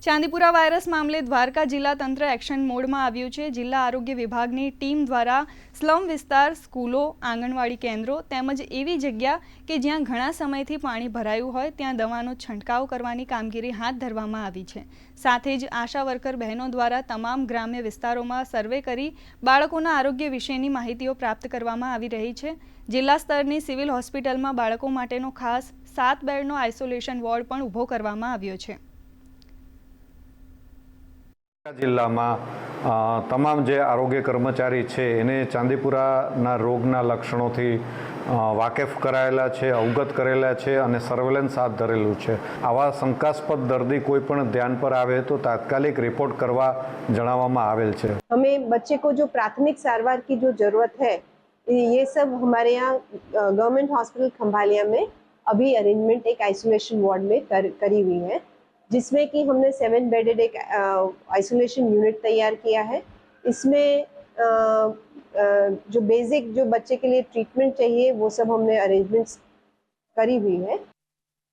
Chandipura virus મામલે દ્વારકા જિલ્લા તંત્ર એક્શન મોડમાં આવ્યું છે। જિલ્લા આરોગ્ય વિભાગની ટીમ દ્વારા સ્લમ વિસ્તાર, સ્કૂલો, આંગણવાડી કેન્દ્રો તેમજ એવી જગ્યા કે જ્યાં ઘણા સમયથી પાણી ભરાયું હોય ત્યાં દવાનો છંટકાવ કરવાની કામગીરી હાથ ધરવામાં આવી છે। સાથે જ આશા વર્કર બહેનો દ્વારા તમામ ગ્રામ્ય વિસ્તારોમાં સર્વે કરી બાળકોના આરોગ્ય વિશેની માહિતીઓ પ્રાપ્ત કરવામાં આવી રહી છે। જિલ્લા સ્તરની સિવિલ હોસ્પિટલમાં બાળકો માટેનો ખાસ 7 બેડનો આઇસોલેશન વોર્ડ પણ ઊભો કરવામાં આવ્યો છે। જિલ્લામાં તમામ જે આરોગ્ય કર્મચારી છે એને ચાંદીપુરાના રોગના લક્ષણોથી વાકેફ કરાયેલા છે, અવગત કરેલા છે અને સર્વેલન્સ હાથ ધરેલું છે। આવા શંકાસ્પદ દર્દી કોઈ પણ ધ્યાન पर आवे तो तात्कालिक रिपोर्ट करवा जણાવવામાં आवेल છે। हमें बच्चे को जो प्राथमिक सारवार की जो जरूरत है ये सब हमारे यहाँ गवर्नमेंट हॉस्पिटल खंभालिया में अभी अरेंजमेंट एक आइसोलेशन वार्ड में करी हुई है, जिसमें कि हमने 7 बेडेड एक आइसोलेशन यूनिट तैयार किया है। इसमें जो बेसिक जो बच्चे के लिए ट्रीटमेंट चाहिए वो सब हमने अरेंजमेंट्स करी हुई है।